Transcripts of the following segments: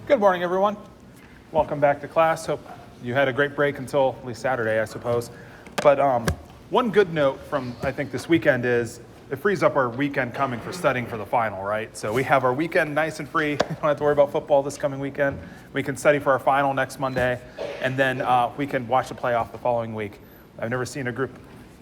Good morning, everyone. Welcome back to class. Hope you had a great break until at least Saturday, I suppose. But one good note from, I think, this weekend is it frees up our weekend coming for studying for the final, right? So we have our weekend nice and free. We don't have to worry about football this coming weekend. We can study for our final next Monday, and then we can watch the playoff the following week. I've never seen a group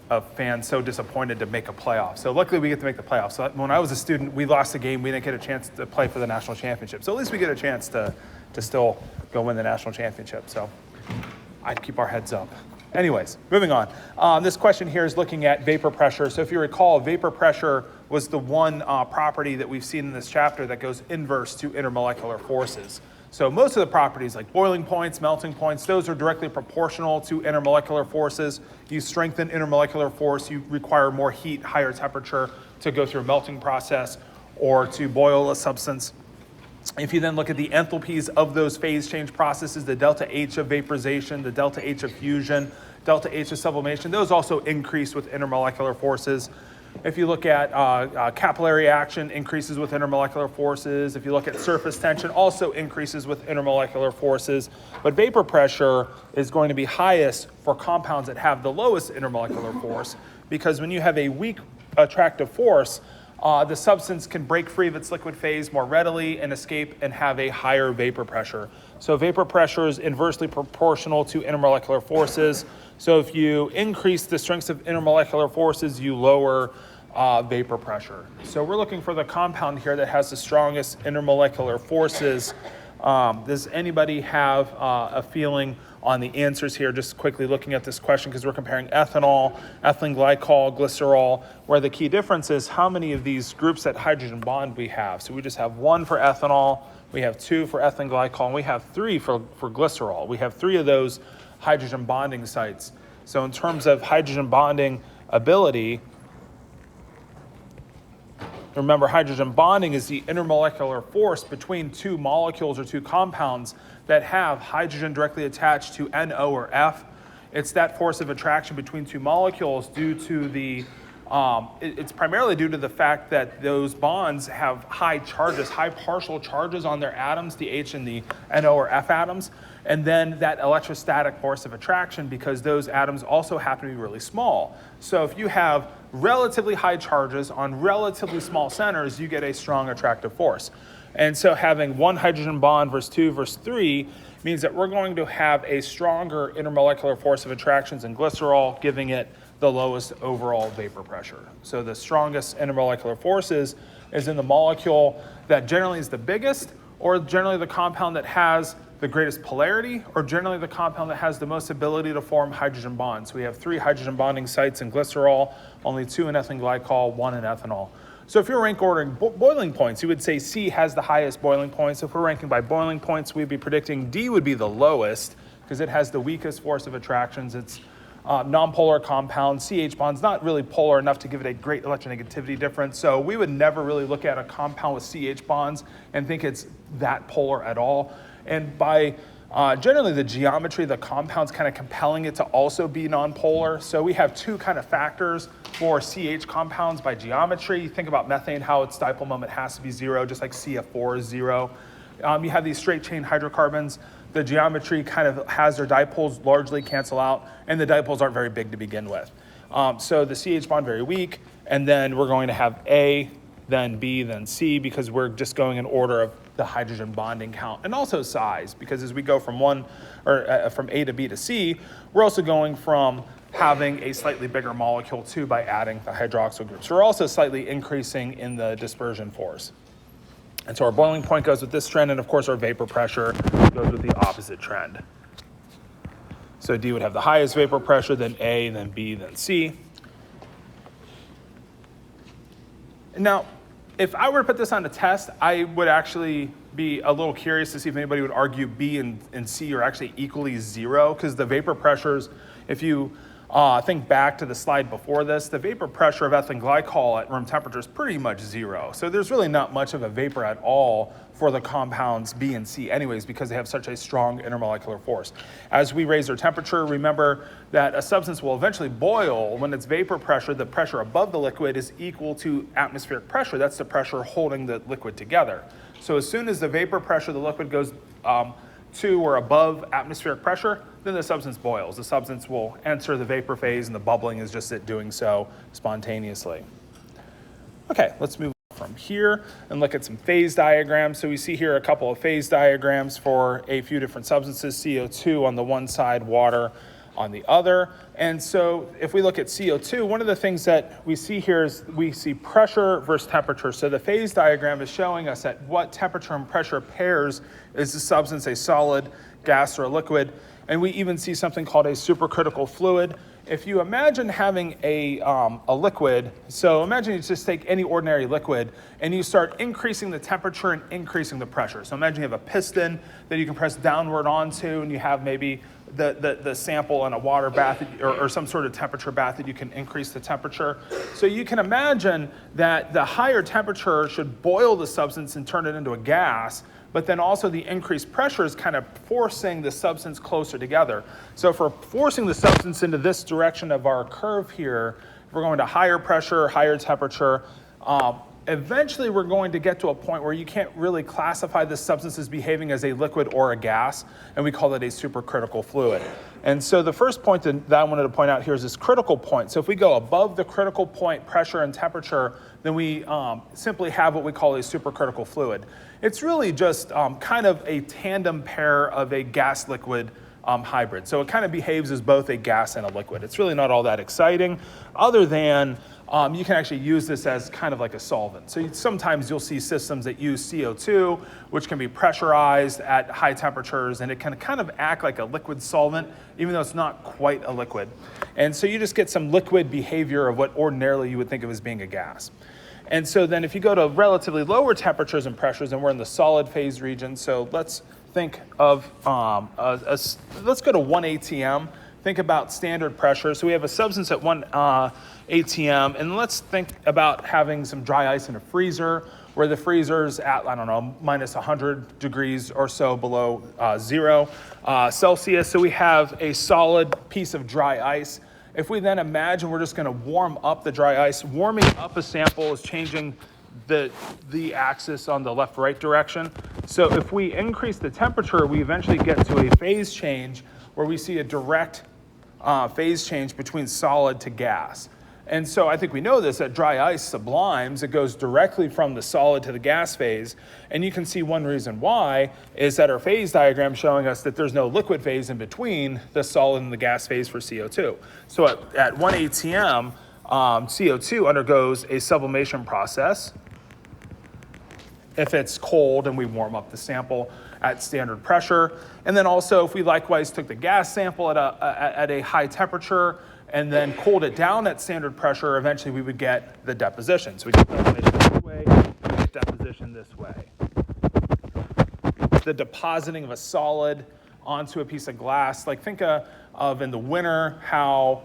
of fans so disappointed to make a playoff. So luckily we get to make the playoffs. So when I was a student, we lost a game. We didn't get a chance to play for the national championship. So at least we get a chance to still go win the national championship. So I'd keep our heads up. Anyways, moving on. This question here is looking at vapor pressure. So if you recall, vapor pressure was the one property that we've seen in this chapter that goes inverse to intermolecular forces. So most of the properties like boiling points, melting points, those are directly proportional to intermolecular forces. You strengthen intermolecular force, you require more heat, higher temperature to go through a melting process or to boil a substance. If you then look at the enthalpies of those phase change processes, the delta H of vaporization, the delta H of fusion, delta H of sublimation, those also increase with intermolecular forces. If you look at capillary action, increases with intermolecular forces. If you look at surface tension, also increases with intermolecular forces. But vapor pressure is going to be highest for compounds that have the lowest intermolecular force, because when you have a weak attractive force, the substance can break free of its liquid phase more readily and escape and have a higher vapor pressure. So vapor pressure is inversely proportional to intermolecular forces. So if you increase the strengths of intermolecular forces, you lower vapor pressure. So we're looking for the compound here that has the strongest intermolecular forces. Does anybody have a feeling on the answers here? Just quickly looking at this question, because we're comparing ethanol, ethylene glycol, glycerol, where the key difference is how many of these groups that hydrogen bond we have. So we just have one for ethanol, we have two for ethylene glycol, and we have three for glycerol. We have three of those hydrogen bonding sites. So in terms of hydrogen bonding ability, remember, hydrogen bonding is the intermolecular force between two molecules or two compounds that have hydrogen directly attached to NO or F. It's that force of attraction between two molecules due to the, it's primarily due to the fact that those bonds have high charges, high partial charges on their atoms, the H and the NO or F atoms, and then that electrostatic force of attraction, because those atoms also happen to be really small. So if you have relatively high charges on relatively small centers, you get a strong attractive force. And so having one hydrogen bond versus two versus three means that we're going to have a stronger intermolecular force of attractions in glycerol, giving it the lowest overall vapor pressure. So the strongest intermolecular forces is in the molecule that generally is the biggest, or generally the compound that has the greatest polarity, or generally the compound that has the most ability to form hydrogen bonds. We have three hydrogen bonding sites in glycerol, only two in ethylene glycol, one in ethanol. So if you're rank ordering boiling points, you would say C has the highest boiling points. If we're ranking by boiling points, we'd be predicting D would be the lowest, because it has the weakest force of attractions. It's non-polar compound. CH bond's not really polar enough to give it a great electronegativity difference. So we would never really look at a compound with CH bonds and think it's that polar at all. And by generally the geometry, the compound's kind of compelling it to also be nonpolar. So we have two kind of factors for CH compounds by geometry. Think about methane, how its dipole moment has to be zero, just like CF4 is zero. You have these straight chain hydrocarbons. The geometry kind of has their dipoles largely cancel out, and the dipoles aren't very big to begin with. So the CH bond very weak, and then we're going to have A, then B, then C, because we're just going in order of the hydrogen bonding count, and also size, because as we go from from A to B to C, we're also going from having a slightly bigger molecule too by adding the hydroxyl groups. We're also slightly increasing in the dispersion force. And so our boiling point goes with this trend, and of course our vapor pressure goes with the opposite trend. So D would have the highest vapor pressure, then A, then B, then C. Now, if I were to put this on a test, I would actually be a little curious to see if anybody would argue B and C are actually equally zero, because the vapor pressures, if you think back to the slide before this, the vapor pressure of ethylene glycol at room temperature is pretty much zero. So there's really not much of a vapor at all for the compounds B and C anyways, because they have such a strong intermolecular force. As we raise their temperature, remember that a substance will eventually boil when its vapor pressure, the pressure above the liquid, is equal to atmospheric pressure. That's the pressure holding the liquid together. So as soon as the vapor pressure of the liquid goes to or above atmospheric pressure, then the substance boils. The substance will enter the vapor phase, and the bubbling is just it doing so spontaneously. Okay, let's move on from here and look at some phase diagrams. So we see here a couple of phase diagrams for a few different substances, CO2 on the one side, water on the other. And so if we look at CO2, one of the things that we see here is we see pressure versus temperature. So the phase diagram is showing us at what temperature and pressure pairs is the substance a solid, gas, or a liquid. And we even see something called a supercritical fluid. If you imagine having a liquid, so imagine you just take any ordinary liquid and you start increasing the temperature and increasing the pressure. So imagine you have a piston that you can press downward onto, and you have maybe the sample in a water bath or some sort of temperature bath that you can increase the temperature. So you can imagine that the higher temperature should boil the substance and turn it into a gas, but then also the increased pressure is kind of forcing the substance closer together. So if we're forcing the substance into this direction of our curve here, if we're going to higher pressure, higher temperature, eventually we're going to get to a point where you can't really classify this substance as behaving as a liquid or a gas, and we call it a supercritical fluid. And so the first point that I wanted to point out here is this critical point. So if we go above the critical point pressure and temperature, then we simply have what we call a supercritical fluid. It's really just kind of a tandem pair of a gas-liquid hybrid. So it kind of behaves as both a gas and a liquid. It's really not all that exciting, other than you can actually use this as kind of like a solvent. So sometimes you'll see systems that use CO2, which can be pressurized at high temperatures, and it can kind of act like a liquid solvent, even though it's not quite a liquid. And so you just get some liquid behavior of what ordinarily you would think of as being a gas. And so then if you go to relatively lower temperatures and pressures, and we're in the solid phase region, so let's think of, let's go to 1 atm. Think about standard pressure. So we have a substance at 1 atm, and let's think about having some dry ice in a freezer, where the freezer's at, I don't know, minus 100 degrees or so below 0 Celsius. So we have a solid piece of dry ice. If we then imagine we're just going to warm up the dry ice, warming up a sample is changing the axis on the left-right direction. So if we increase the temperature, we eventually get to a phase change where we see a direct phase change between solid to gas. And so I think we know this, that dry ice sublimes. It goes directly from the solid to the gas phase. And you can see one reason why is that our phase diagram showing us that there's no liquid phase in between the solid and the gas phase for CO2. So at 1 atm, CO2 undergoes a sublimation process if it's cold and we warm up the sample at standard pressure. And then also if we likewise took the gas sample at a high temperature and then cooled it down at standard pressure, eventually we would get the deposition. So we get sublimation this way, we get deposition this way. The depositing of a solid onto a piece of glass, like think of in the winter how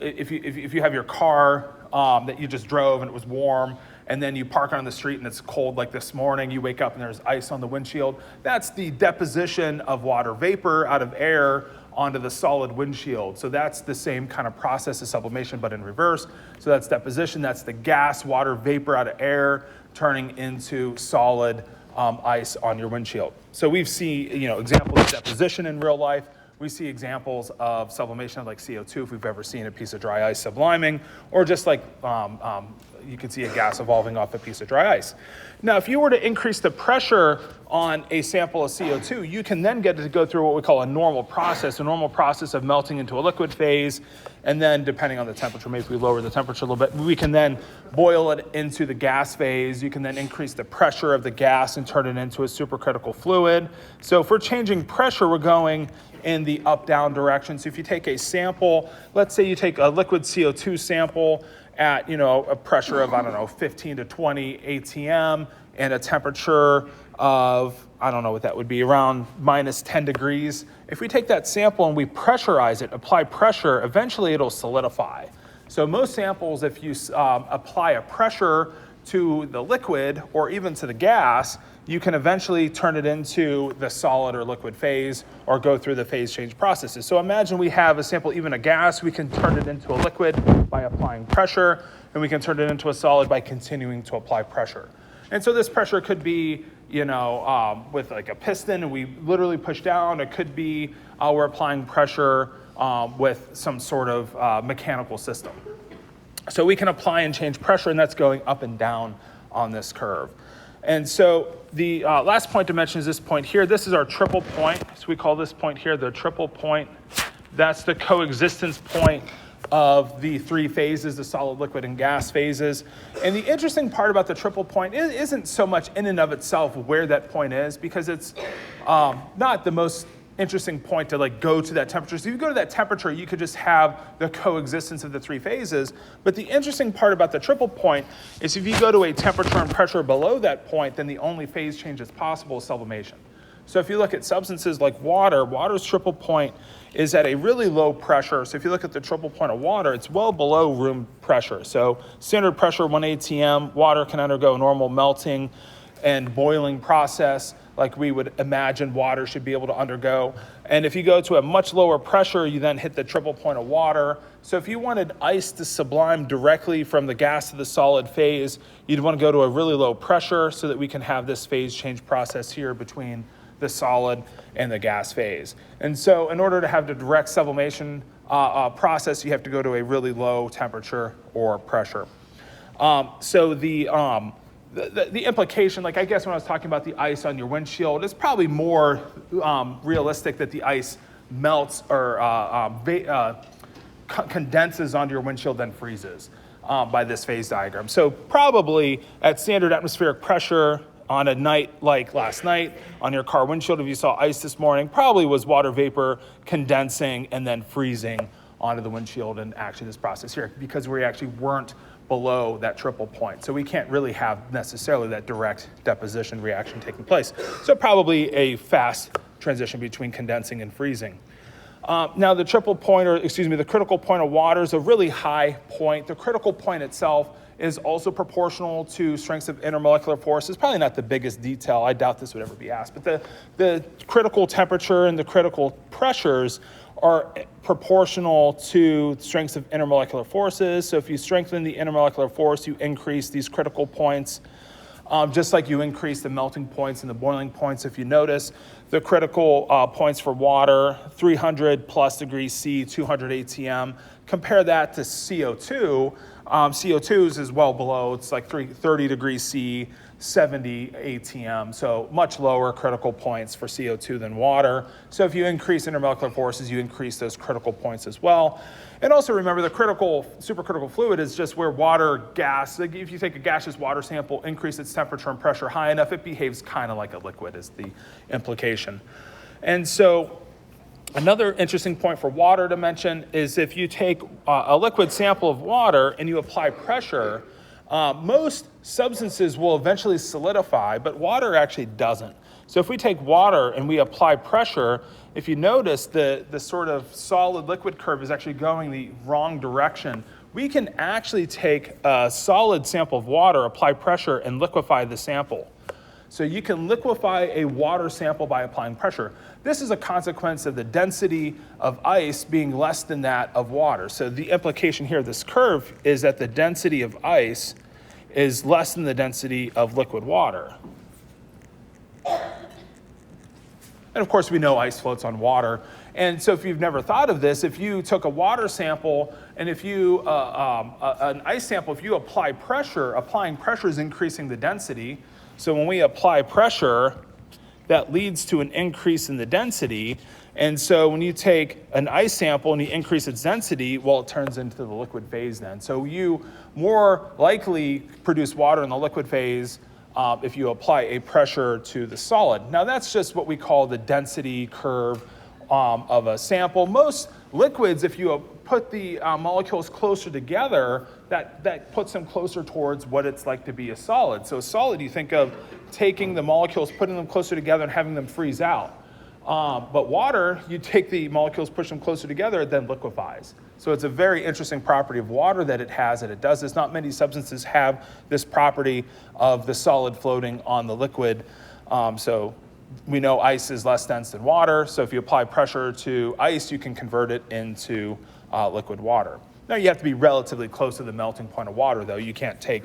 if you have your car that you just drove and it was warm, and then you park on the street and it's cold like this morning, you wake up and there's ice on the windshield. That's the deposition of water vapor out of air onto the solid windshield. So that's the same kind of process as sublimation, but in reverse. So that's deposition, that's the gas, water vapor out of air turning into solid ice on your windshield. So we've seen examples of deposition in real life. We see examples of sublimation like CO2 if we've ever seen a piece of dry ice subliming, or just like you can see a gas evolving off a piece of dry ice. Now, if you were to increase the pressure on a sample of CO2, you can then get to go through what we call a normal process of melting into a liquid phase. And then depending on the temperature, maybe if we lower the temperature a little bit, we can then boil it into the gas phase. You can then increase the pressure of the gas and turn it into a supercritical fluid. So if we're changing pressure, we're going in the up-down direction. So if you take a sample, let's say you take a liquid CO2 sample at a pressure of, 15 to 20 atm and a temperature of, I don't know what that would be, around minus 10 degrees. If we take that sample and we pressurize it, apply pressure, eventually it'll solidify. So most samples, if you apply a pressure to the liquid or even to the gas, you can eventually turn it into the solid or liquid phase or go through the phase change processes. So imagine we have a sample, even a gas, we can turn it into a liquid by applying pressure, and we can turn it into a solid by continuing to apply pressure. And so this pressure could be, with like a piston and we literally push down. It could be we're applying pressure with some sort of mechanical system. So we can apply and change pressure, and that's going up and down on this curve. And so the last point to mention is this point here. This is our triple point. So we call this point here the triple point. That's the coexistence point of the three phases, the solid, liquid, and gas phases. And the interesting part about the triple point isn't so much in and of itself where that point is, because it's not the most interesting point to like go to that temperature. So if you go to that temperature, you could just have the coexistence of the three phases. But the interesting part about the triple point is if you go to a temperature and pressure below that point, then the only phase change that's possible is sublimation. So if you look at substances like water, water's triple point is at a really low pressure. So if you look at the triple point of water, it's well below room pressure. So standard pressure 1 atm, water can undergo a normal melting and boiling process like we would imagine water should be able to undergo. And if you go to a much lower pressure, you then hit the triple point of water. So if you wanted ice to sublime directly from the gas to the solid phase, you'd want to go to a really low pressure so that we can have this phase change process here between the solid and the gas phase. And so in order to have the direct sublimation process, you have to go to a really low temperature or pressure. So the implication, like I guess when I was talking about the ice on your windshield, it's probably more realistic that the ice melts or condenses onto your windshield than freezes by this phase diagram. So probably at standard atmospheric pressure on a night like last night on your car windshield, if you saw ice this morning, probably was water vapor condensing and then freezing onto the windshield, and actually this process here, because we actually weren't below that triple point. So we can't really have necessarily that direct deposition reaction taking place. So probably a fast transition between condensing and freezing. Now the triple point, the critical point of water is a really high point. The critical point itself is also proportional to strengths of intermolecular force. It's probably not the biggest detail. I doubt this would ever be asked, but the critical temperature and the critical pressures are proportional to strengths of intermolecular forces. So if you strengthen the intermolecular force, you increase these critical points, just like you increase the melting points and the boiling points. If you notice, the critical points for water, 300 plus degrees C, 200 atm. Compare that to CO2. CO2 is well below, it's like 30 degrees C, 70 atm, so much lower critical points for CO2 than water. So if you increase intermolecular forces, you increase those critical points as well. And also remember, the supercritical fluid is just where water, gas, like if you take a gaseous water sample, increase its temperature and pressure high enough, it behaves kind of like a liquid is the implication. And so another interesting point for water to mention is if you take a liquid sample of water and you apply pressure, most substances will eventually solidify, but water actually doesn't. So if we take water and we apply pressure, if you notice the sort of solid liquid curve is actually going the wrong direction. We can actually take a solid sample of water, apply pressure, and liquefy the sample. So you can liquefy a water sample by applying pressure. This is a consequence of the density of ice being less than that of water. So the implication here of this curve is that the density of ice is less than the density of liquid water. And of course, we know ice floats on water. And so if you've never thought of this, if you took a water sample and if you, an ice sample, if you apply pressure, applying pressure is increasing the density. So when we apply pressure, that leads to an increase in the density. And so when you take an ice sample and you increase its density, well, it turns into the liquid phase then. So you more likely produce water in the liquid phase if you apply a pressure to the solid. Now that's just what we call the density curve of a sample. Most liquids, if you put the molecules closer together, that puts them closer towards what it's like to be a solid. So a solid, you think of taking the molecules, putting them closer together and having them freeze out. But water, you take the molecules, push them closer together, it then liquefies. So it's a very interesting property of water that it has, that it does this. Not many substances have this property of the solid floating on the liquid. So we know ice is less dense than water. So if you apply pressure to ice, you can convert it into liquid water. Now you have to be relatively close to the melting point of water, though. You can't take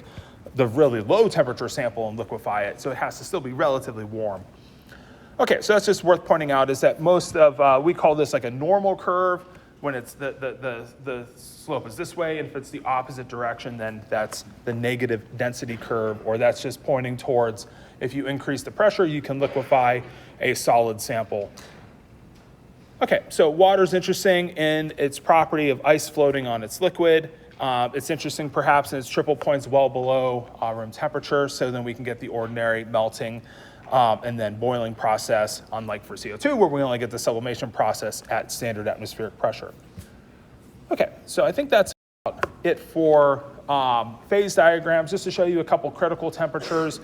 the really low temperature sample and liquefy it. So it has to still be relatively warm. Okay, so that's just worth pointing out is that most of, we call this like a normal curve when it's the slope is this way, and if it's the opposite direction, then that's the negative density curve, or that's just pointing towards if you increase the pressure, you can liquefy a solid sample. Okay, so water's interesting in its property of ice floating on its liquid. It's interesting perhaps in its triple points well below room temperature, so then we can get the ordinary melting and then boiling process, unlike for CO2, where we only get the sublimation process at standard atmospheric pressure. Okay, so I think that's about it for phase diagrams, just to show you a couple critical temperatures.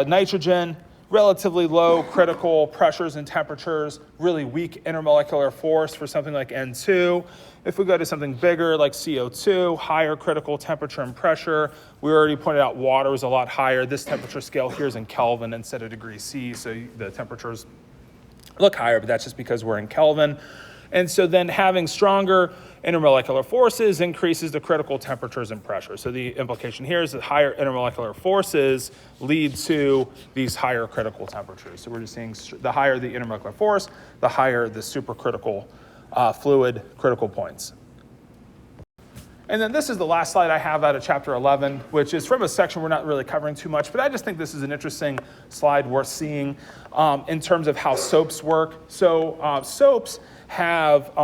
Nitrogen, relatively low critical pressures and temperatures, really weak intermolecular force for something like N2. If we go to something bigger like CO2, higher critical temperature and pressure. We already pointed out water is a lot higher. This temperature scale here is in Kelvin instead of degrees C, so the temperatures look higher, but that's just because we're in Kelvin. And so then having stronger intermolecular forces increases the critical temperatures and pressure. So the implication here is that higher intermolecular forces lead to these higher critical temperatures. So we're just seeing the higher the intermolecular force, the higher the supercritical fluid critical points. And then this is the last slide I have out of chapter 11, which is from a section we're not really covering too much, but I just think this is an interesting slide worth seeing in terms of how soaps work. So soaps have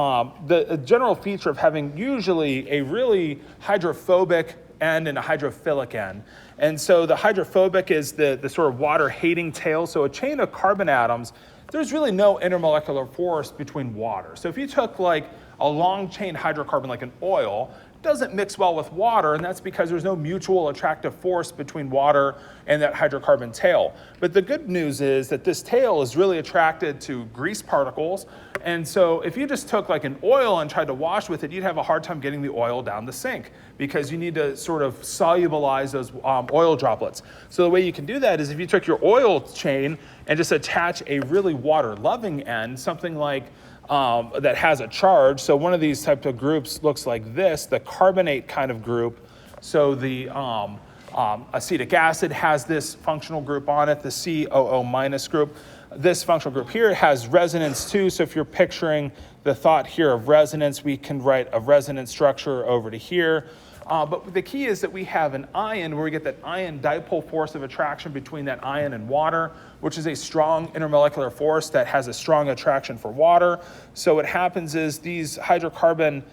the general feature of having usually a really hydrophobic end and a hydrophilic end. And so the hydrophobic is the sort of water-hating tail. So a chain of carbon atoms, there's really no intermolecular force between water. So if you took like a long chain hydrocarbon like an oil, doesn't mix well with water, and that's because there's no mutual attractive force between water and that hydrocarbon tail. But the good news is that this tail is really attracted to grease particles, and so if you just took like an oil and tried to wash with it, you'd have a hard time getting the oil down the sink because you need to sort of solubilize those oil droplets. So the way you can do that is if you took your oil chain and just attach a really water-loving end, something like that has a charge. So one of these types of groups looks like this, the carbonate kind of group. So the acetic acid has this functional group on it, the COO minus group. This functional group here has resonance too. So if you're picturing the thought here of resonance, we can write a resonance structure over to here. But the key is that we have an ion where we get that ion dipole force of attraction between that ion and water, which is a strong intermolecular force that has a strong attraction for water. So what happens is these hydrocarbon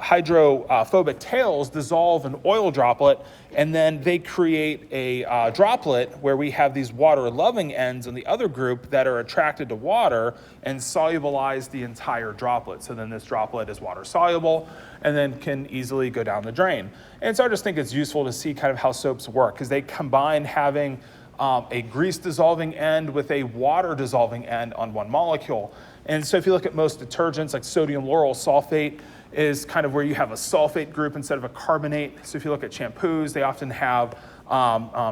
hydrophobic tails dissolve an oil droplet, and then they create a droplet where we have these water-loving ends in the other group that are attracted to water and solubilize the entire droplet. So then this droplet is water-soluble and then can easily go down the drain. And so I just think it's useful to see kind of how soaps work, because they combine having a grease-dissolving end with a water-dissolving end on one molecule. And so if you look at most detergents, like sodium lauryl sulfate is kind of where you have a sulfate group instead of a carbonate. So if you look at shampoos, they often have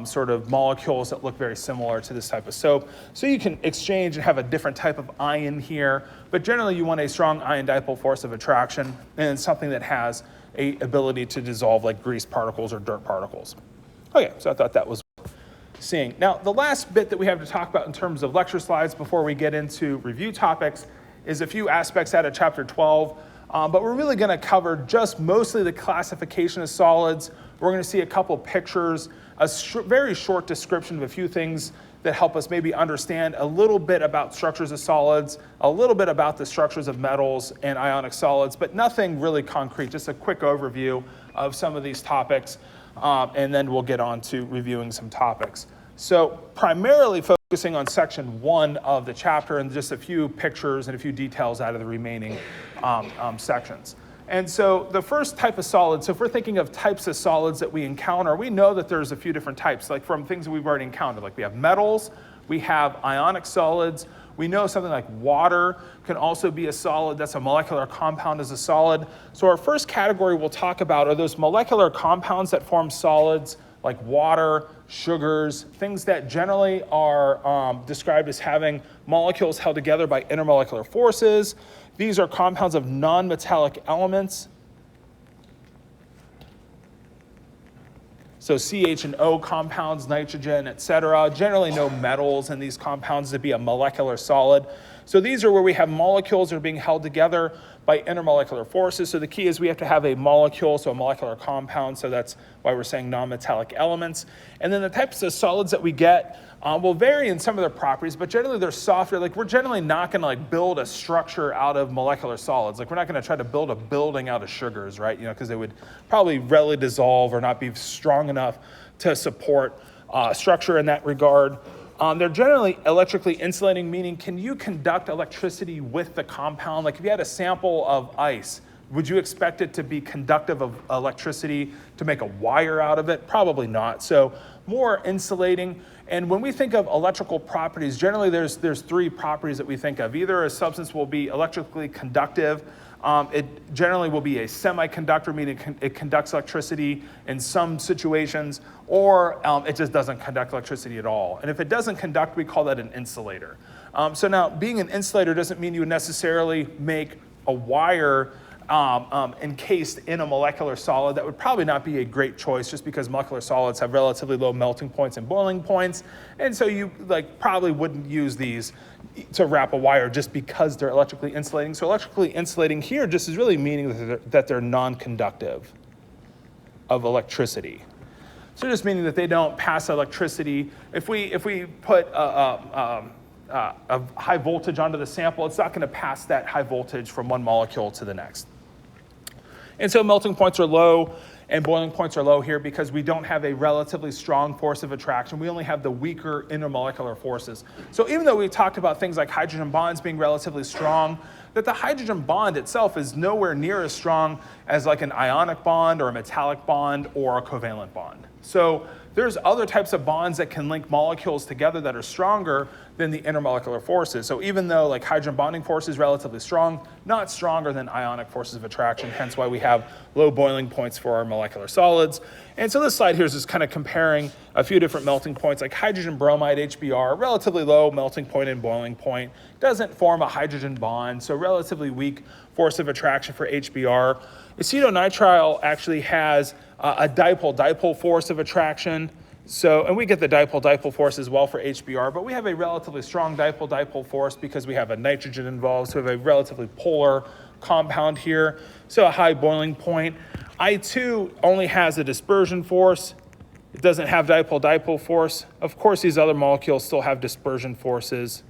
sort of molecules that look very similar to this type of soap. So you can exchange and have a different type of ion here, but generally you want a strong ion dipole force of attraction and something that has a ability to dissolve like grease particles or dirt particles. Okay, so I thought that was seeing. Now, the last bit that we have to talk about in terms of lecture slides before we get into review topics is a few aspects out of chapter 12, but we're really going to cover just mostly the classification of solids. We're going to see a couple pictures, a very short description of a few things that help us maybe understand a little bit about structures of solids, a little bit about the structures of metals and ionic solids, but nothing really concrete, just a quick overview of some of these topics, and then we'll get on to reviewing some topics. So primarily focusing on section 1 of the chapter and just a few pictures and a few details out of the remaining sections. And so the first type of solid, so if we're thinking of types of solids that we encounter, we know that there's a few different types, like from things that we've already encountered. Like we have metals, we have ionic solids, we know something like water can also be a solid. That's a molecular compound as a solid. So our first category we'll talk about are those molecular compounds that form solids, like water, sugars, things that generally are described as having molecules held together by intermolecular forces. These are compounds of non-metallic elements. So CH and O compounds, nitrogen, et cetera. Generally no metals in these compounds to be a molecular solid. So these are where we have molecules that are being held together by intermolecular forces. So the key is we have to have a molecule, so a molecular compound. So that's why we're saying non-metallic elements. And then the types of solids that we get will vary in some of their properties, but generally they're softer. Like we're generally not gonna like build a structure out of molecular solids. Like we're not gonna try to build a building out of sugars, right? You know, because they would probably readily dissolve or not be strong enough to support structure in that regard. They're generally electrically insulating, meaning can you conduct electricity with the compound? Like if you had a sample of ice, would you expect it to be conductive of electricity to make a wire out of it? Probably not. So more insulating. And when we think of electrical properties, generally there's three properties that we think of. Either a substance will be electrically conductive. It generally will be a semiconductor, meaning it conducts electricity in some situations, or it just doesn't conduct electricity at all. And if it doesn't conduct, we call that an insulator. So now being an insulator doesn't mean you would necessarily make a wire encased in a molecular solid. That would probably not be a great choice just because molecular solids have relatively low melting points and boiling points. And so you probably wouldn't use these to wrap a wire just because they're electrically insulating. So electrically insulating here just is really meaning that they're non-conductive of electricity. So just meaning that they don't pass electricity. If we put a high voltage onto the sample, it's not going to pass that high voltage from one molecule to the next. And so melting points are low and boiling points are low here because we don't have a relatively strong force of attraction. We only have the weaker intermolecular forces. So even though we talked about things like hydrogen bonds being relatively strong, that the hydrogen bond itself is nowhere near as strong as like an ionic bond or a metallic bond or a covalent bond. So there's other types of bonds that can link molecules together that are stronger than the intermolecular forces. So even though like hydrogen bonding force is relatively strong, not stronger than ionic forces of attraction, hence why we have low boiling points for our molecular solids. And so this slide here is just kind of comparing a few different melting points, like hydrogen bromide, HBr, relatively low melting point and boiling point, doesn't form a hydrogen bond, so relatively weak force of attraction for HBr. Acetonitrile actually has a dipole-dipole force of attraction. So, and we get the dipole-dipole force as well for HBr, but we have a relatively strong dipole-dipole force because we have a nitrogen involved, so we have a relatively polar compound here, so a high boiling point. I2 only has a dispersion force. It doesn't have dipole-dipole force. Of course, these other molecules still have dispersion forces,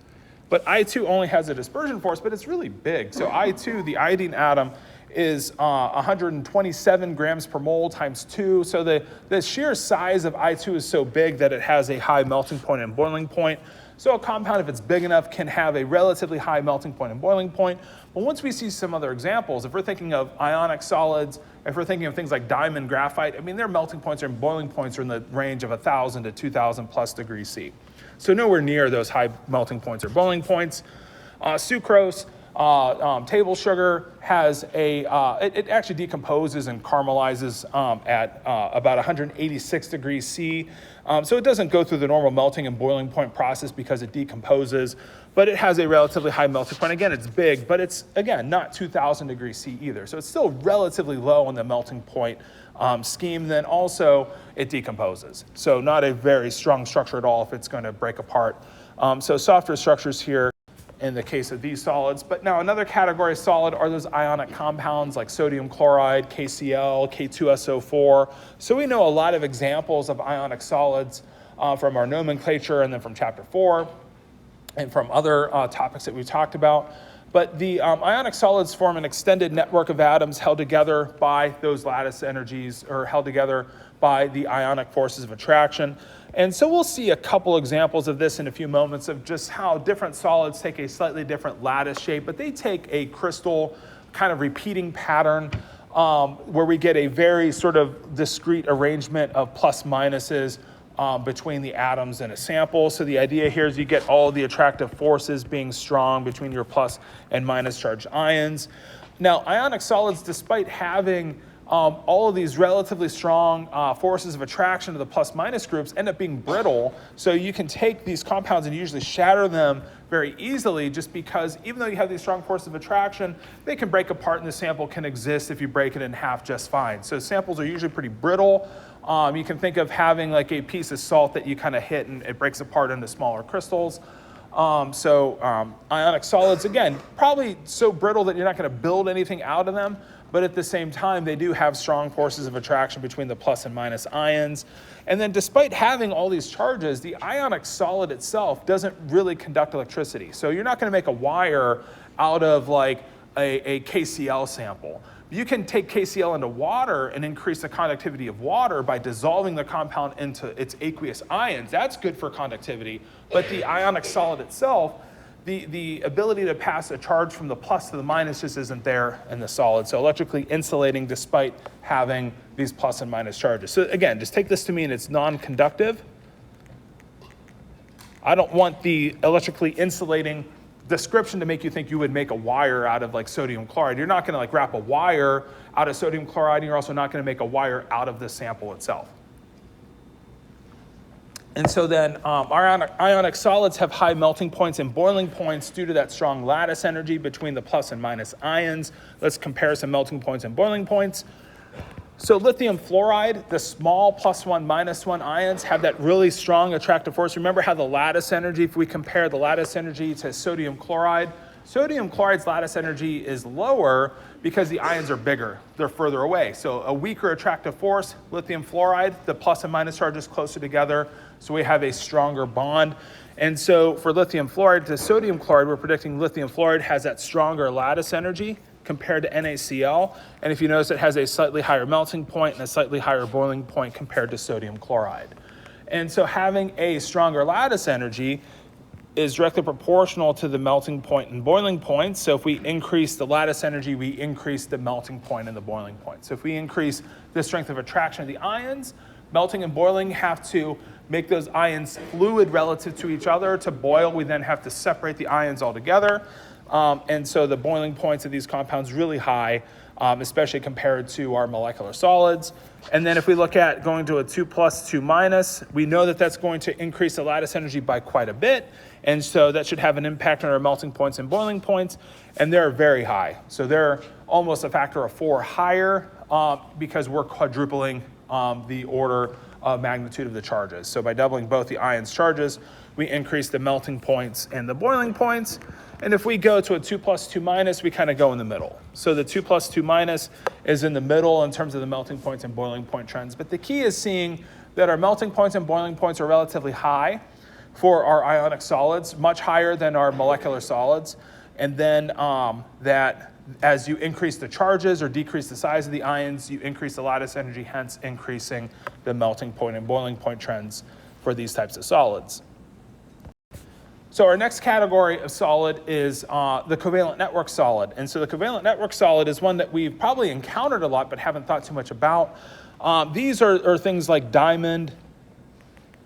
but I2 only has a dispersion force, but it's really big. So I2, the iodine atom, is 127 grams per mole times 2. So the sheer size of I2 is so big that it has a high melting point and boiling point. So a compound, if it's big enough, can have a relatively high melting point and boiling point. But once we see some other examples, if we're thinking of ionic solids, if we're thinking of things like diamond graphite, I mean, their melting points and boiling points are in the range of 1,000 to 2,000 plus degrees C. So nowhere near those high melting points or boiling points. Sucrose, table sugar has it actually decomposes and caramelizes at about 186 degrees C. So it doesn't go through the normal melting and boiling point process because it decomposes, but it has a relatively high melting point. Again, it's big, but it's, again, not 2,000 degrees C either. So it's still relatively low on the melting point scheme. Then also it decomposes. So not a very strong structure at all if it's going to break apart. So softer structures here in the case of these solids. But now another category of solid are those ionic compounds like sodium chloride, KCl, K2SO4. So we know a lot of examples of ionic solids from our nomenclature and then from chapter 4 and from other topics that we've talked about. But the ionic solids form an extended network of atoms held together by those lattice energies or held together by the ionic forces of attraction. And so we'll see a couple examples of this in a few moments of just how different solids take a slightly different lattice shape, but they take a crystal kind of repeating pattern where we get a very sort of discrete arrangement of plus minuses between the atoms in a sample. So the idea here is you get all the attractive forces being strong between your plus and minus charged ions. Now, ionic solids, despite having all of these relatively strong forces of attraction to the plus minus groups end up being brittle. So you can take these compounds and usually shatter them very easily, just because even though you have these strong forces of attraction, they can break apart and the sample can exist if you break it in half just fine. So samples are usually pretty brittle. You can think of having like a piece of salt that you kind of hit and it breaks apart into smaller crystals. Ionic solids, again, probably so brittle that you're not going to build anything out of them, but at the same time, they do have strong forces of attraction between the plus and minus ions. And then despite having all these charges, the ionic solid itself doesn't really conduct electricity. So you're not going to make a wire out of like a KCl sample. You can take KCl into water and increase the conductivity of water by dissolving the compound into its aqueous ions. That's good for conductivity, but the ionic solid itself, the ability to pass a charge from the plus to the minus just isn't there in the solid. So electrically insulating despite having these plus and minus charges. So again, just take this to mean it's non-conductive. I don't want the electrically insulating description to make you think you would make a wire out of like sodium chloride. You're not going to like wrap a wire out of sodium chloride, and you're also not going to make a wire out of the sample itself. And so then ionic solids have high melting points and boiling points due to that strong lattice energy between the plus and minus ions. Let's compare some melting points and boiling points. So lithium fluoride, the small +1, -1 ions have that really strong attractive force. Remember how the lattice energy, if we compare the lattice energy to sodium chloride chloride's lattice energy is lower because the ions are bigger. They're further away. So a weaker attractive force, lithium fluoride, the plus and minus charges closer together, so we have a stronger bond. And so for lithium fluoride to sodium chloride, we're predicting lithium fluoride has that stronger lattice energy compared to NaCl. And if you notice, it has a slightly higher melting point and a slightly higher boiling point compared to sodium chloride. And so having a stronger lattice energy is directly proportional to the melting point and boiling point. So if we increase the lattice energy, we increase the melting point and the boiling point. So if we increase the strength of attraction of the ions, melting and boiling have to make those ions fluid relative to each other. To boil, we then have to separate the ions altogether. And so the boiling points of these compounds really high, especially compared to our molecular solids. And then if we look at going to a 2+, 2-, we know that that's going to increase the lattice energy by quite a bit. And so that should have an impact on our melting points and boiling points. And they're very high. So they're almost a factor of 4 higher because we're quadrupling the order of magnitude of the charges. So by doubling both the ions charges, we increase the melting points and the boiling points. And if we go to a 2+, 2-, we kind of go in the middle. So the 2+, 2- is in the middle in terms of the melting points and boiling point trends. But the key is seeing that our melting points and boiling points are relatively high for our ionic solids, much higher than our molecular solids. And then that as you increase the charges or decrease the size of the ions, you increase the lattice energy, hence increasing the melting point and boiling point trends for these types of solids. So our next category of solid is the covalent network solid. And so the covalent network solid is one that we've probably encountered a lot but haven't thought too much about. These are things like diamond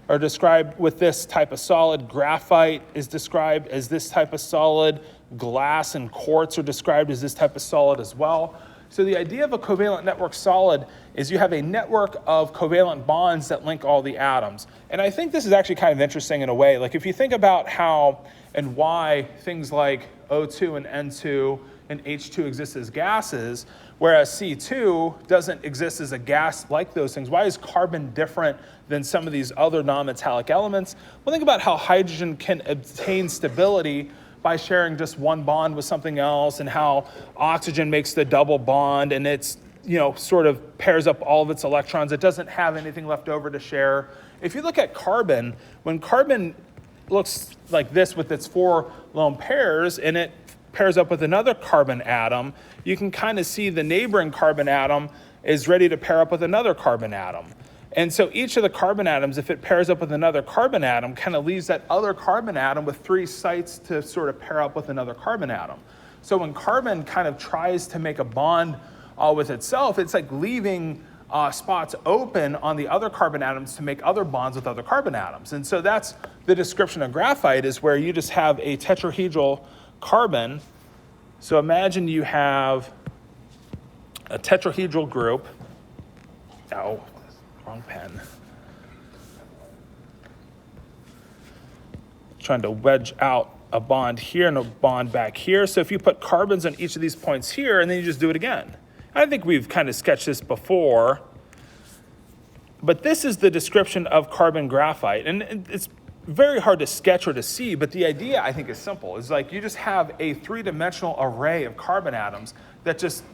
are described with this type of solid. Graphite is described as this type of solid. Glass and quartz are described as this type of solid as well. So the idea of a covalent network solid is you have a network of covalent bonds that link all the atoms. And I think this is actually kind of interesting in a way. Like if you think about how and why things like O2 and N2 and H2 exist as gases, whereas C2 doesn't exist as a gas like those things. Why is carbon different than some of these other non-metallic elements? Well, think about how hydrogen can obtain stability by sharing just one bond with something else, and how oxygen makes the double bond and it's, sort of pairs up all of its electrons. It doesn't have anything left over to share. If you look at carbon, when carbon looks like this with its 4 lone pairs and it pairs up with another carbon atom, you can kind of see the neighboring carbon atom is ready to pair up with another carbon atom. And so each of the carbon atoms, if it pairs up with another carbon atom, kind of leaves that other carbon atom with 3 sites to sort of pair up with another carbon atom. So when carbon kind of tries to make a bond with itself, it's like leaving spots open on the other carbon atoms to make other bonds with other carbon atoms. And so that's the description of graphite, is where you just have a tetrahedral carbon. So imagine you have a tetrahedral group. Oh, wrong pen. Trying to wedge out a bond here and a bond back here. So if you put carbons on each of these points here and then you just do it again. I think we've kind of sketched this before, but this is the description of carbon graphite. And it's very hard to sketch or to see, but the idea I think is simple. It's like you just have a three-dimensional array of carbon atoms that just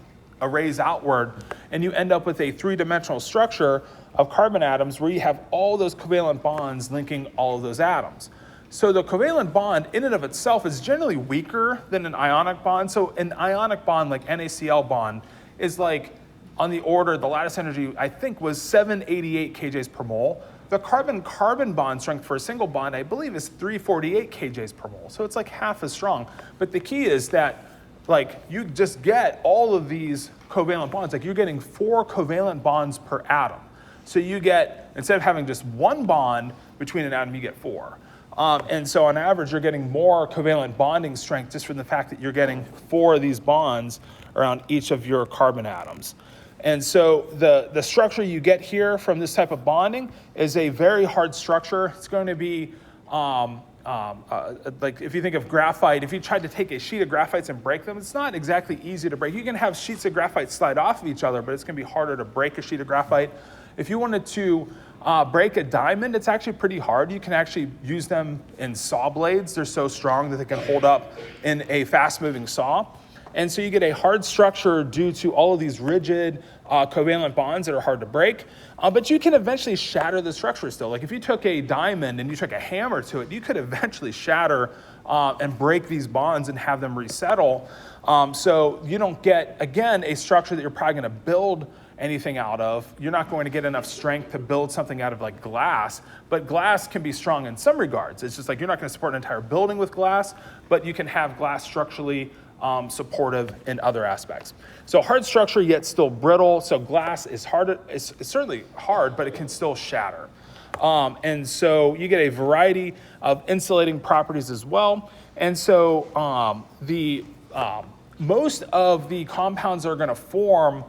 arrays outward, and you end up with a three-dimensional structure of carbon atoms where you have all those covalent bonds linking all of those atoms. So the covalent bond in and of itself is generally weaker than an ionic bond. So an ionic bond like NaCl bond is like on the order, the lattice energy I think was 788 kJs per mole. The carbon-carbon bond strength for a single bond, I believe, is 348 kJs per mole. So it's like half as strong. But the key is that like you just get all of these covalent bonds. Like you're getting 4 covalent bonds per atom. So you get, instead of having just one bond between an atom, you get 4. And so on average, you're getting more covalent bonding strength just from the fact that you're getting 4 of these bonds around each of your carbon atoms. And so the structure you get here from this type of bonding is a very hard structure. It's going to be like if you think of graphite, if you tried to take a sheet of graphites and break them, it's not exactly easy to break. You can have sheets of graphite slide off of each other, but it's going to be harder to break a sheet of graphite. If you wanted to break a diamond, it's actually pretty hard. You can actually use them in saw blades. They're so strong that they can hold up in a fast-moving saw. And so you get a hard structure due to all of these rigid covalent bonds that are hard to break. But you can eventually shatter the structure still. Like if you took a diamond and you took a hammer to it, you could eventually shatter and break these bonds and have them resettle. So you don't get, again, a structure that you're probably going to build anything out of. You're not going to get enough strength to build something out of like glass, but glass can be strong in some regards. It's just like you're not going to support an entire building with glass, but you can have glass structurally supportive in other aspects. So hard structure yet still brittle. So glass is hard. It's certainly hard, but it can still shatter. And so you get a variety of insulating properties as well. And so most of the compounds that are going to form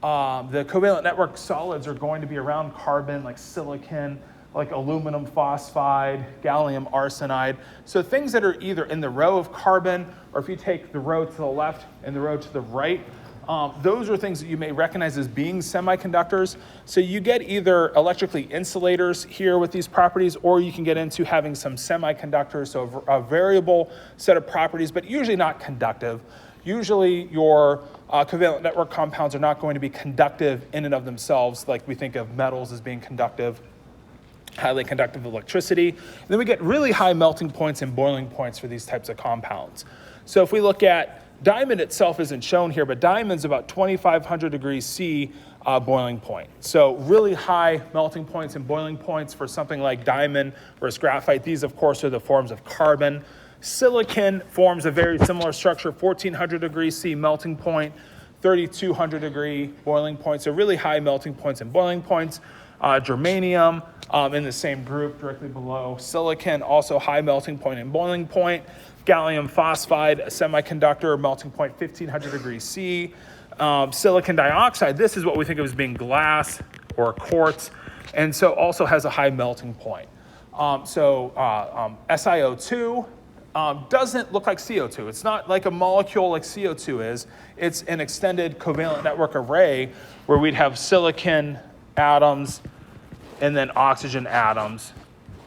the covalent network solids are going to be around carbon, like silicon, like aluminum phosphide, gallium arsenide. So things that are either in the row of carbon, or if you take the row to the left and the row to the right, those are things that you may recognize as being semiconductors. So you get either electrically insulators here with these properties, or you can get into having some semiconductors, so a variable set of properties, but usually not conductive. Usually your covalent network compounds are not going to be conductive in and of themselves, like we think of metals as being conductive, highly conductive electricity. And then we get really high melting points and boiling points for these types of compounds. So if we look at diamond itself isn't shown here, but diamond's about 2,500 degrees C boiling point. So really high melting points and boiling points for something like diamond versus graphite. These, of course, are the forms of carbon. Silicon forms a very similar structure, 1,400 degrees C melting point, 3,200 degree boiling point. So really high melting points and boiling points. Germanium in the same group directly below. Silicon, also high melting point and boiling point. Gallium phosphide, a semiconductor, melting point 1,500 degrees C. Silicon dioxide, this is what we think of as being glass or quartz, and so also has a high melting point. SiO2 doesn't look like CO2. It's not like a molecule like CO2 is. It's an extended covalent network array where we'd have silicon atoms and then oxygen atoms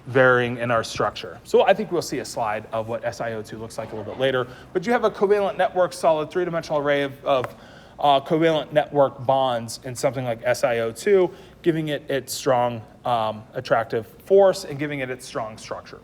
varying in our structure. So I think we'll see a slide of what SiO2 looks like a little bit later. But you have a covalent network solid three-dimensional array of covalent network bonds in something like SiO2, giving it its strong attractive force and giving it its strong structure.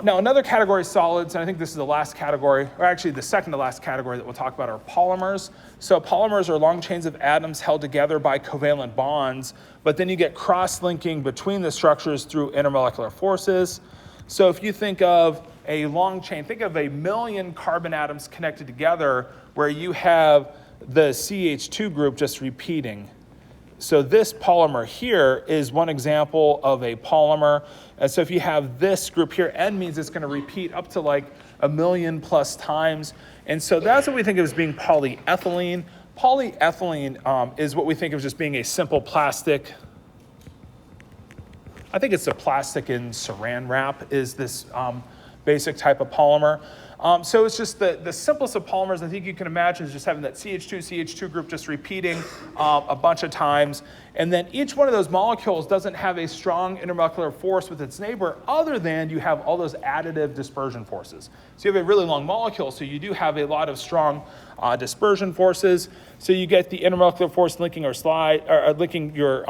Now, another category of solids, and I think this is the last category, or actually the second to last category that we'll talk about, are polymers. So polymers are long chains of atoms held together by covalent bonds, but then you get cross-linking between the structures through intermolecular forces. So if you think of a long chain, think of a million carbon atoms connected together where you have the CH2 group just repeating. So this polymer here is one example of a polymer. And so if you have this group here, N means it's going to repeat up to like 1 million plus times. And so that's what we think of as being polyethylene. Polyethylene is what we think of just being a simple plastic. I think it's the plastic in saran wrap is this basic type of polymer. So it's just the simplest of polymers I think you can imagine is just having that CH2 group just repeating a bunch of times. And then each one of those molecules doesn't have a strong intermolecular force with its neighbor other than you have all those additive dispersion forces. So you have a really long molecule, so you do have a lot of strong dispersion forces. So you get the intermolecular force linking linking your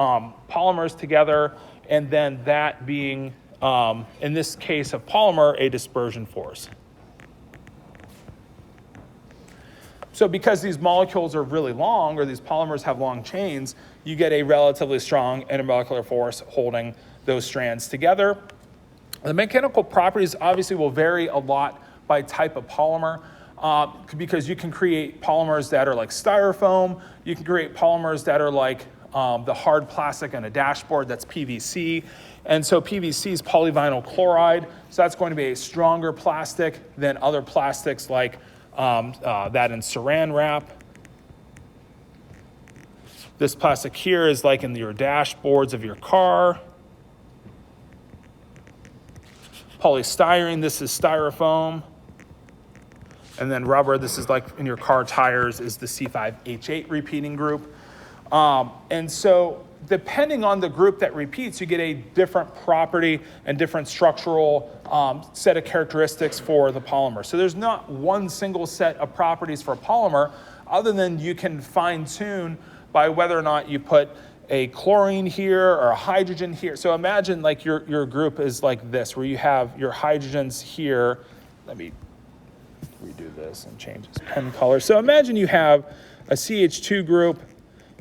polymers together, and then that being, in this case of polymer, a dispersion force. So because these molecules are really long, or these polymers have long chains, you get a relatively strong intermolecular force holding those strands together. The mechanical properties obviously will vary a lot by type of polymer, because you can create polymers that are like styrofoam, you can create polymers that are like the hard plastic on a dashboard, that's PVC. And so PVC is polyvinyl chloride, so that's going to be a stronger plastic than other plastics like that in saran wrap. This plastic here is like in your dashboards of your car. Polystyrene, this is styrofoam. And then rubber, this is like in your car tires, is the C5H8 repeating group. And so depending on the group that repeats, you get a different property and different structural set of characteristics for the polymer. So there's not one single set of properties for a polymer other than you can fine tune by whether or not you put a chlorine here or a hydrogen here. So imagine like your group is like this, where you have your hydrogens here. Let me redo this and change this pen color. So imagine you have a CH2 group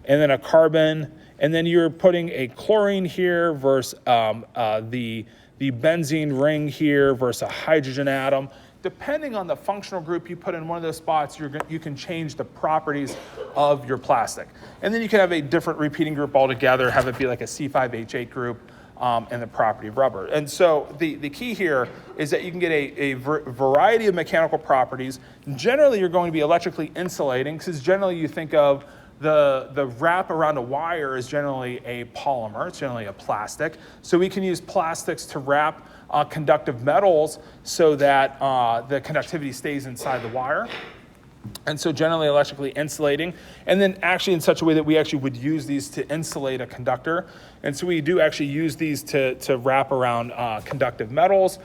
and then a carbon, and then you're putting a chlorine here versus the benzene ring here versus a hydrogen atom. Depending on the functional group you put in one of those spots, you can change the properties of your plastic. And then you can have a different repeating group altogether, have it be like a C5H8 group, and the property of rubber. And so the key here is that you can get a variety of mechanical properties. Generally, you're going to be electrically insulating, because generally you think of the wrap around a wire is generally a polymer, it's generally a plastic. So we can use plastics to wrap conductive metals so that the conductivity stays inside the wire. And so generally electrically insulating, and then actually in such a way that we actually would use these to insulate a conductor. And so we do actually use these to wrap around conductive metals.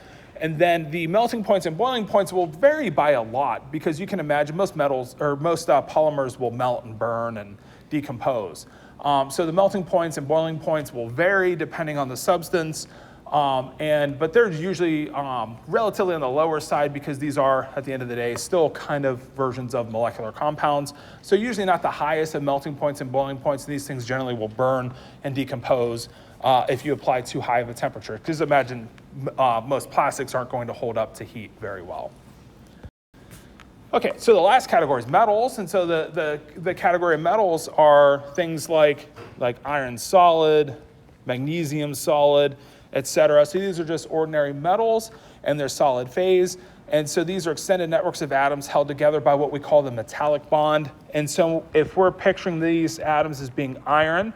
And then the melting points and boiling points will vary by a lot, because you can imagine most metals or most polymers will melt and burn and decompose. So the melting points and boiling points will vary depending on the substance. But they're usually relatively on the lower side, because these are, at the end of the day, still kind of versions of molecular compounds. So usually not the highest of melting points and boiling points. These things generally will burn and decompose if you apply too high of a temperature. Because imagine most plastics aren't going to hold up to heat very well. Okay, so the last category is metals. And so the category of metals are things like iron solid, magnesium solid, etc. So these are just ordinary metals, and they're solid phase. And so these are extended networks of atoms held together by what we call the metallic bond. And so if we're picturing these atoms as being iron,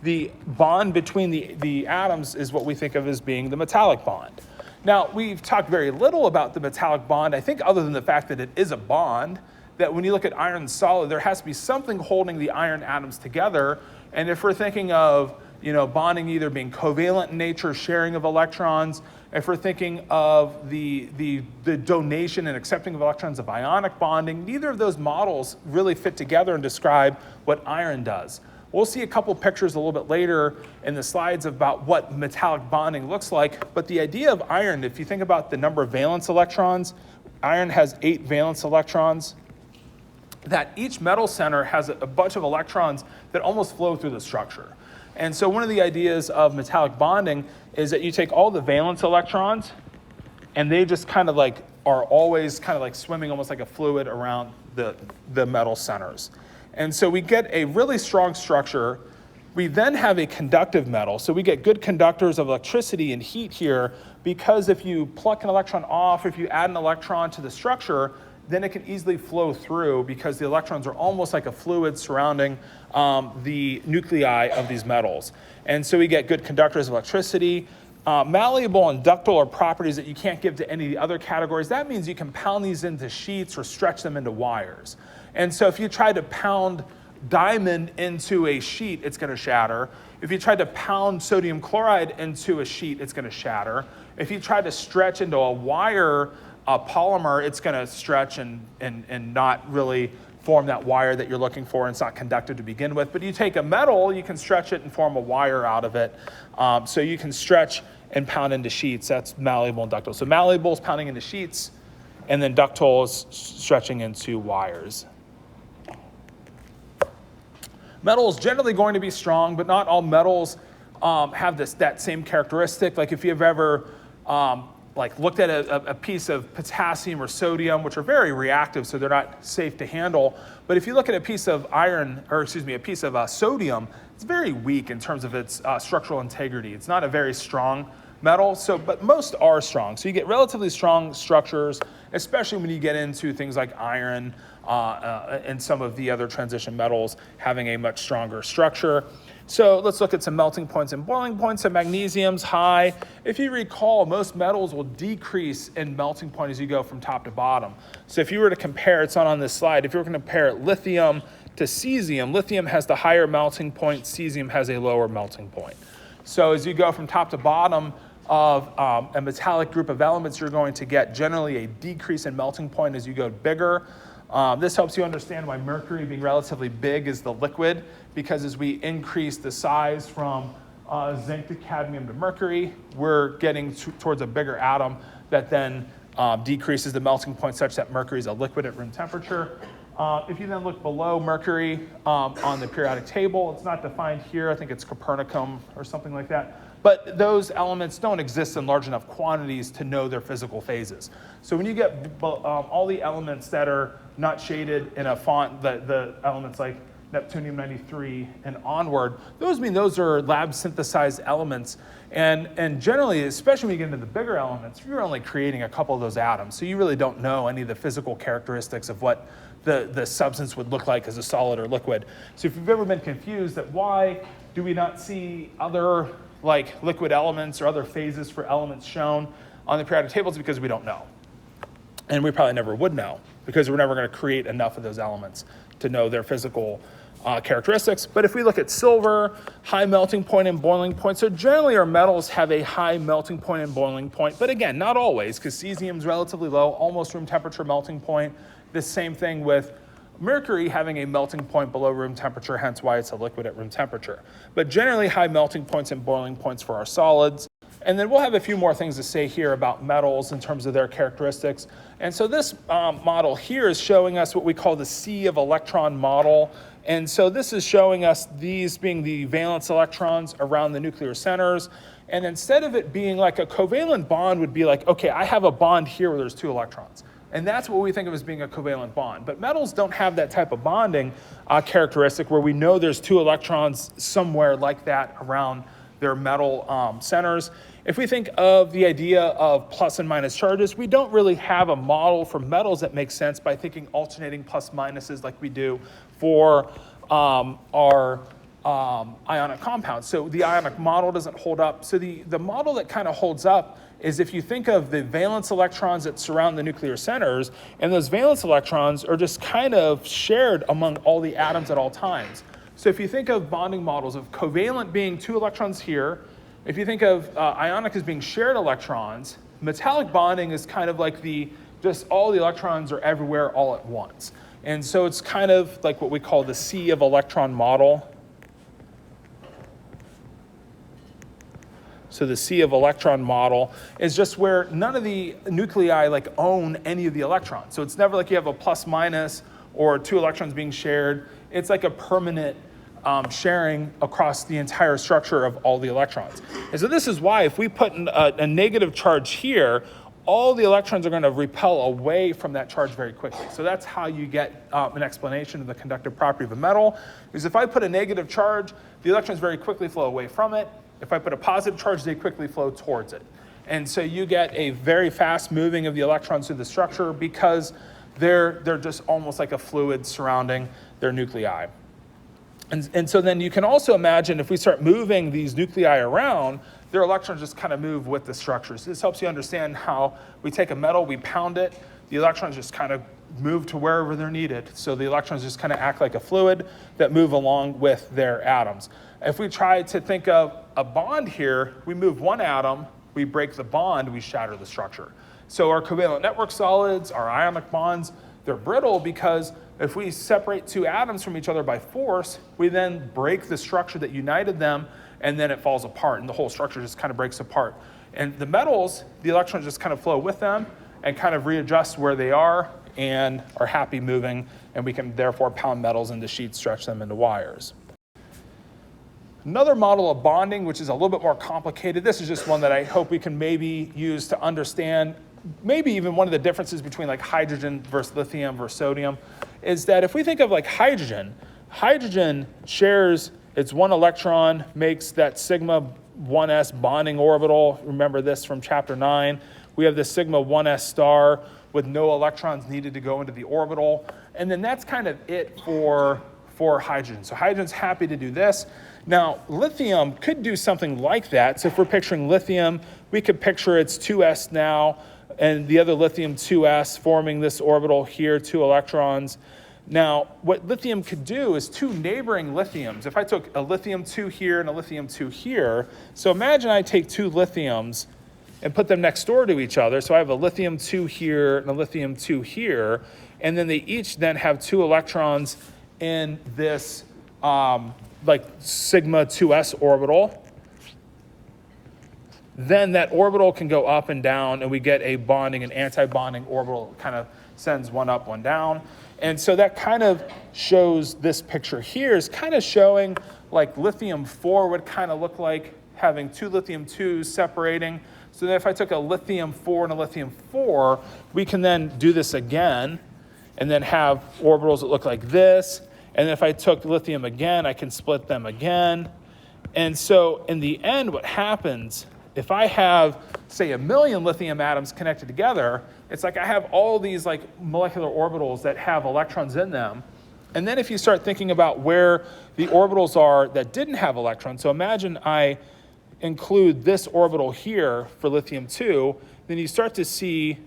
the bond between the atoms is what we think of as being the metallic bond. Now, we've talked very little about the metallic bond, I think, other than the fact that it is a bond, that when you look at iron solid, there has to be something holding the iron atoms together. And if we're thinking of bonding either being covalent in nature, sharing of electrons, if we're thinking of the donation and accepting of electrons of ionic bonding, neither of those models really fit together and describe what iron does. We'll see a couple pictures a little bit later in the slides about what metallic bonding looks like, but the idea of iron, if you think about the number of valence electrons, iron has 8 valence electrons, that each metal center has a bunch of electrons that almost flow through the structure. And so one of the ideas of metallic bonding is that you take all the valence electrons, and they just kind of like are always kind of like swimming almost like a fluid around the metal centers. And so we get a really strong structure We then have a conductive metal. So we get good conductors of electricity and heat here because if you pluck an electron off, if you add an electron to the structure, then it can easily flow through because the electrons are almost like a fluid surrounding the nuclei of these metals. And so we get good conductors of electricity. Malleable and ductile are properties that you can't give to any of the other categories. That means you can pound these into sheets or stretch them into wires. And so if you try to pound diamond into a sheet, it's going to shatter. If you try to pound sodium chloride into a sheet, it's going to shatter. If you try to stretch into a wire polymer, it's going to stretch and not really form that wire that you're looking for, and it's not conductive to begin with. But you take a metal, you can stretch it and form a wire out of it. So you can stretch and pound into sheets. That's malleable and ductile. So malleable is pounding into sheets, and then ductile is stretching into wires. Metal is generally going to be strong, but not all metals have that same characteristic. Like if you've ever looked at a piece of potassium or sodium, which are very reactive, so they're not safe to handle. But if you look at a piece of a piece of sodium, it's very weak in terms of its structural integrity. It's not a very strong metal, but most are strong. So you get relatively strong structures, especially when you get into things like iron and some of the other transition metals having a much stronger structure. So let's look at some melting points and boiling points. So magnesium's high. If you recall, most metals will decrease in melting point as you go from top to bottom. So if you were to compare, it's not on this slide, if you were going to compare lithium to cesium, lithium has the higher melting point, cesium has a lower melting point. So as you go from top to bottom of a metallic group of elements, you're going to get generally a decrease in melting point as you go bigger. This helps you understand why mercury being relatively big is the liquid, because as we increase the size from zinc to cadmium to mercury, we're getting towards a bigger atom that then decreases the melting point such that mercury is a liquid at room temperature. If you then look below mercury on the periodic table, it's not defined here. I think it's Copernicum or something like that. But those elements don't exist in large enough quantities to know their physical phases. So when you get all the elements that are not shaded in a font, the elements like Neptunium-93 and onward, those are lab synthesized elements. And generally, especially when you get into the bigger elements, you're only creating a couple of those atoms. So you really don't know any of the physical characteristics of what the substance would look like as a solid or liquid. So if you've ever been confused that why do we not see other like liquid elements or other phases for elements shown on the periodic table, it's because we don't know. And we probably never would know because we're never going to create enough of those elements to know their physical characteristics. But if we look at silver, high melting point and boiling point. So generally our metals have a high melting point and boiling point, but again, not always, because cesium is relatively low, almost room temperature melting point. The same thing with mercury having a melting point below room temperature, hence why it's a liquid at room temperature. But generally high melting points and boiling points for our solids. And then we'll have a few more things to say here about metals in terms of their characteristics. And so this model here is showing us what we call the sea of electron model. And so this is showing us these being the valence electrons around the nuclear centers. And instead of it being like a covalent bond would be like, okay, I have a bond here where there's two electrons. And that's what we think of as being a covalent bond. But metals don't have that type of bonding characteristic where we know there's two electrons somewhere like that around their metal centers. If we think of the idea of plus and minus charges, we don't really have a model for metals that makes sense by thinking alternating plus minuses like we do for our ionic compounds. So the ionic model doesn't hold up. So the model that kind of holds up is if you think of the valence electrons that surround the nuclear centers, and those valence electrons are just kind of shared among all the atoms at all times. So if you think of bonding models of covalent being two electrons here, if you think of ionic as being shared electrons, metallic bonding is kind of like just all the electrons are everywhere all at once. And so it's kind of like what we call the sea of electron model. So the sea of electron model is just where none of the nuclei own any of the electrons. So it's never like you have a plus minus or two electrons being shared. It's like a permanent sharing across the entire structure of all the electrons. And so this is why if we put a negative charge here, all the electrons are going to repel away from that charge very quickly. So that's how you get an explanation of the conductive property of a metal. Because if I put a negative charge, the electrons very quickly flow away from it. If I put a positive charge, they quickly flow towards it. And so you get a very fast moving of the electrons through the structure because they're just almost like a fluid surrounding their nuclei. And so then you can also imagine if we start moving these nuclei around, their electrons just kind of move with the structure. So this helps you understand how we take a metal, we pound it, the electrons just kind of move to wherever they're needed. So the electrons just kind of act like a fluid that move along with their atoms. If we try to think of a bond here, we move one atom, we break the bond, we shatter the structure. So our covalent network solids, our ionic bonds, they're brittle because if we separate two atoms from each other by force, we then break the structure that united them, and then it falls apart, and the whole structure just kind of breaks apart. And the metals, the electrons just kind of flow with them and kind of readjust where they are and are happy moving, and we can therefore pound metals into sheets, stretch them into wires. Another model of bonding, which is a little bit more complicated, this is just one that I hope we can maybe use to understand maybe even one of the differences between like hydrogen versus lithium versus sodium, is that if we think of like hydrogen shares its one electron, makes that sigma 1s bonding orbital. Remember this from chapter 9. We have this sigma 1s star with no electrons needed to go into the orbital. And then that's kind of it for hydrogen. So hydrogen's happy to do this. Now, lithium could do something like that. So if we're picturing lithium, we could picture it's 2s now, and the other lithium 2s forming this orbital here, 2 electrons. Now, what lithium could do is 2 neighboring lithiums. If I took a lithium 2 here and a lithium 2 here, so imagine I take 2 lithiums and put them next door to each other. So I have a lithium 2 here and a lithium 2 here, and then they each then have 2 electrons in this like sigma 2s orbital. Then that orbital can go up and down, and we get a bonding and anti-bonding orbital. It kind of sends one up, one down. And so that kind of shows this picture here is kind of showing like lithium 4 would kind of look like having 2 lithium 2s separating. So then if I took a lithium 4 and a lithium 4, we can then do this again and then have orbitals that look like this. And if I took lithium again, I can split them again. And so in the end, what happens, if I have, say, 1 million lithium atoms connected together, it's like I have all these like molecular orbitals that have electrons in them. And then if you start thinking about where the orbitals are that didn't have electrons, so imagine I include this orbital here for lithium 2, then you start to see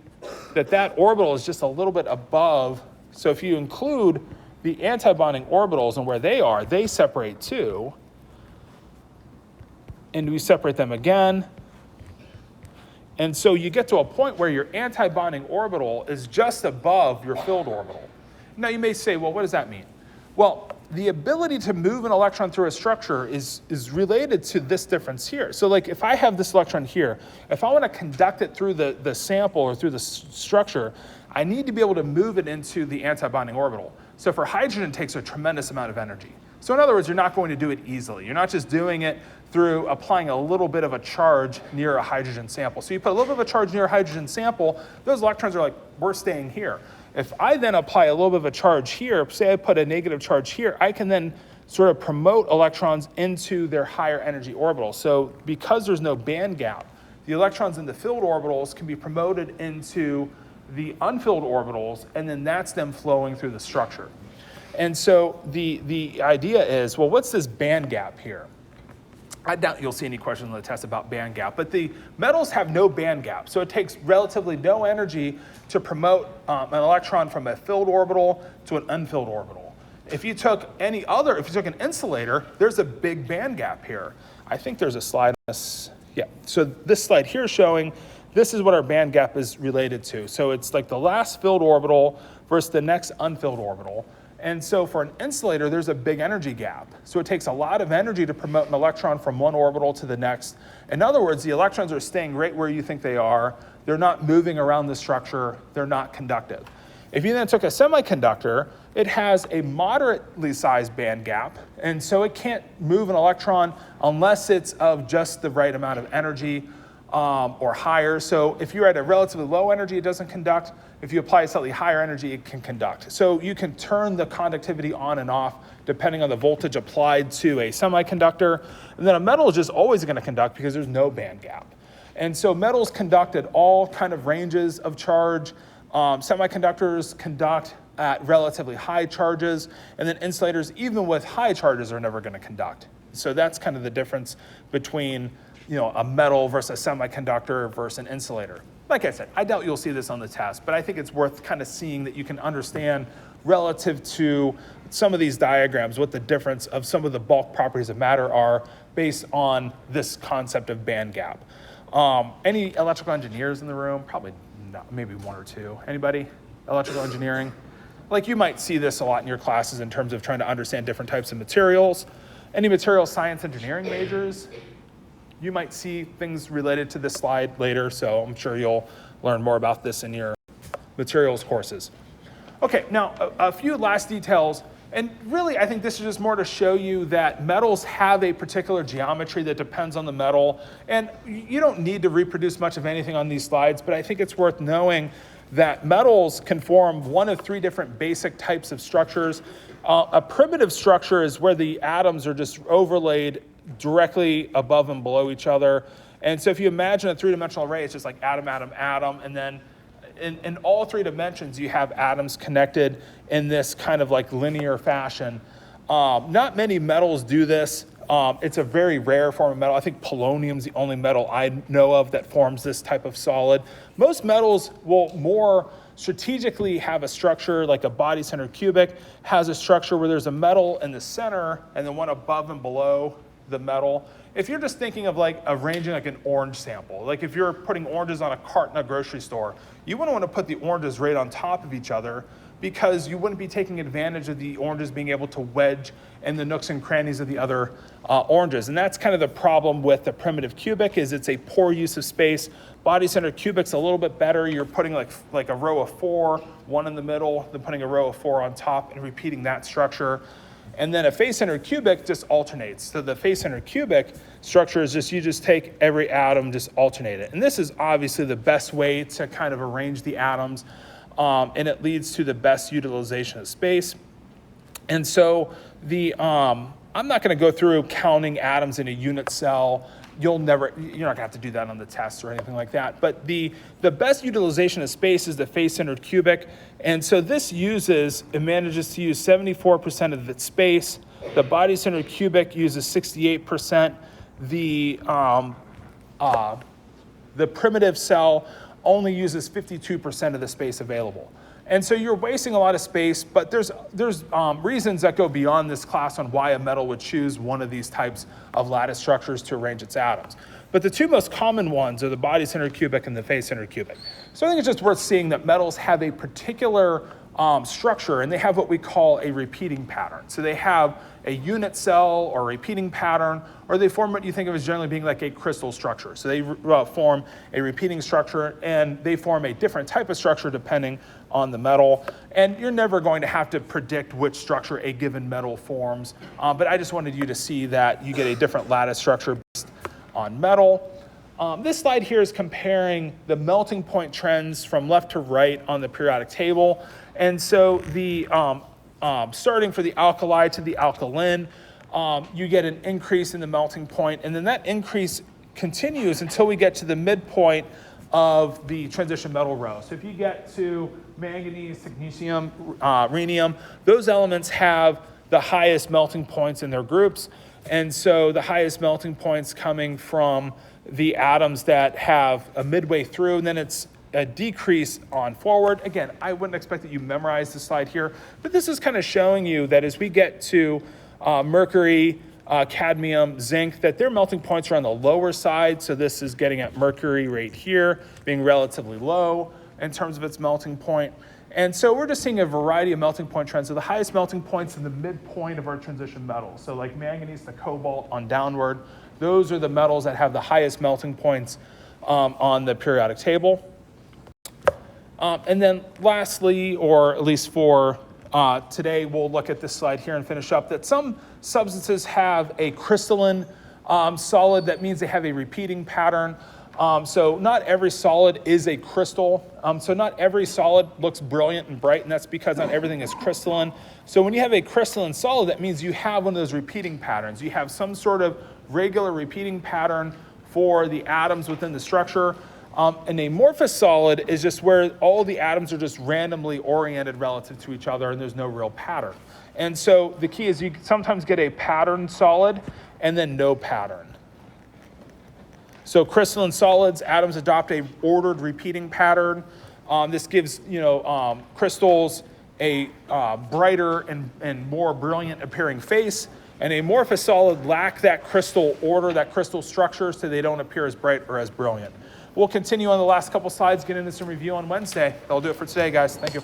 that that orbital is just a little bit above. So if you include the antibonding orbitals and where they are, they separate too. And we separate them again. And so you get to a point where your antibonding orbital is just above your filled orbital. Now you may say, well, what does that mean? Well, the ability to move an electron through a structure is related to this difference here. So like if I have this electron here, if I want to conduct it through the sample or through the structure, I need to be able to move it into the antibonding orbital. So for hydrogen, it takes a tremendous amount of energy. So in other words, you're not going to do it easily. You're not just doing it through applying a little bit of a charge near a hydrogen sample. So you put a little bit of a charge near a hydrogen sample, those electrons are like, we're staying here. If I then apply a little bit of a charge here, say I put a negative charge here, I can then sort of promote electrons into their higher energy orbitals. So because there's no band gap, the electrons in the filled orbitals can be promoted into the unfilled orbitals, and then that's them flowing through the structure. And so the idea is, well, what's this band gap here? I doubt you'll see any questions on the test about band gap, but the metals have no band gap. So it takes relatively no energy to promote an electron from a filled orbital to an unfilled orbital. If you took an insulator, there's a big band gap here. I think there's a slide on this. Yeah, so this slide here is showing this is what our band gap is related to. So it's like the last filled orbital versus the next unfilled orbital. And so for an insulator, there's a big energy gap. So it takes a lot of energy to promote an electron from one orbital to the next. In other words, the electrons are staying right where you think they are. They're not moving around the structure. They're not conductive. If you then took a semiconductor, it has a moderately sized band gap. And so it can't move an electron unless it's of just the right amount of energy. or higher. So if you're at a relatively low energy, it doesn't conduct. If you apply a slightly higher energy, it can conduct. So you can turn the conductivity on and off depending on the voltage applied to a semiconductor. And then a metal is just always going to conduct because there's no band gap. And so metals conduct at all kind of ranges of charge. Semiconductors conduct at relatively high charges, and then insulators, even with high charges, are never going to conduct. So that's kind of the difference between a metal versus a semiconductor versus an insulator. Like I said, I doubt you'll see this on the test, but I think it's worth kind of seeing that you can understand relative to some of these diagrams what the difference of some of the bulk properties of matter are based on this concept of band gap. Any electrical engineers in the room? Probably not, maybe one or two. Anybody? Electrical engineering? Like you might see this a lot in your classes in terms of trying to understand different types of materials. Any material science engineering majors? You might see things related to this slide later, so I'm sure you'll learn more about this in your materials courses. Okay, now a few last details, and really I think this is just more to show you that metals have a particular geometry that depends on the metal, and you don't need to reproduce much of anything on these slides, but I think it's worth knowing that metals can form one of three different basic types of structures. A primitive structure is where the atoms are just overlaid directly above and below each other. And so if you imagine a three-dimensional array, it's just like atom, atom, atom, and then in all three dimensions, you have atoms connected in this kind of like linear fashion. Not many metals do this. It's a very rare form of metal. I think polonium's the only metal I know of that forms this type of solid. Most metals will more strategically have a structure like a body-centered cubic has a structure where there's a metal in the center and then one above and below the metal. If you're just thinking of like arranging like an orange sample, like if you're putting oranges on a cart in a grocery store, you wouldn't want to put the oranges right on top of each other because you wouldn't be taking advantage of the oranges being able to wedge in the nooks and crannies of the other oranges. And that's kind of the problem with the primitive cubic is it's a poor use of space. Body-centered cubic's a little bit better. You're putting like a row of four, one in the middle, then putting a row of four on top and repeating that structure. And then a face-centered cubic just alternates. So the face-centered cubic structure is just, you just take every atom, just alternate it. And this is obviously the best way to kind of arrange the atoms, and it leads to the best utilization of space. And so I'm not gonna go through counting atoms in a unit cell. You're not gonna have to do that on the test or anything like that. But the best utilization of space is the face-centered cubic. And so this it manages to use 74% of its space. The body-centered cubic uses 68%. The primitive cell only uses 52% of the space available. And so you're wasting a lot of space, but there's reasons that go beyond this class on why a metal would choose one of these types of lattice structures to arrange its atoms. But the two most common ones are the body-centered cubic and the face-centered cubic. So I think it's just worth seeing that metals have a particular structure, and they have what we call a repeating pattern. So they have a unit cell or repeating pattern, or they form what you think of as generally being like a crystal structure. So they form a repeating structure, and they form a different type of structure depending on the metal. And you're never going to have to predict which structure a given metal forms, but I just wanted you to see that you get a different lattice structure based on metal. This slide here is comparing the melting point trends from left to right on the periodic table. And so the starting for the alkali to the alkaline, you get an increase in the melting point, and then that increase continues until we get to the midpoint of the transition metal row. So if you get to manganese, technetium, rhenium, those elements have the highest melting points in their groups. And so the highest melting points coming from the atoms that have a midway through, and then it's a decrease on forward. Again, I wouldn't expect that you memorize the slide here, but this is kind of showing you that as we get to mercury, cadmium, zinc, that their melting points are on the lower side. So this is getting at mercury right here, being relatively low in terms of its melting point. And so we're just seeing a variety of melting point trends. So the highest melting points in the midpoint of our transition metals. So like manganese to cobalt on downward, those are the metals that have the highest melting points on the periodic table. And then lastly, or at least for today, we'll look at this slide here and finish up, that some substances have a crystalline solid. That means they have a repeating pattern. So not every solid is a crystal. So not every solid looks brilliant and bright, and that's because not everything is crystalline. So when you have a crystalline solid, that means you have one of those repeating patterns. You have some sort of regular repeating pattern for the atoms within the structure. An amorphous solid is just where all the atoms are just randomly oriented relative to each other and there's no real pattern. And so the key is you sometimes get a patterned solid and then no pattern. So crystalline solids, atoms adopt a ordered repeating pattern. This gives crystals a brighter and more brilliant appearing face. And amorphous solids lack that crystal order, that crystal structure, so they don't appear as bright or as brilliant. We'll continue on the last couple slides, get into some review on Wednesday. That'll do it for today, guys. Thank you.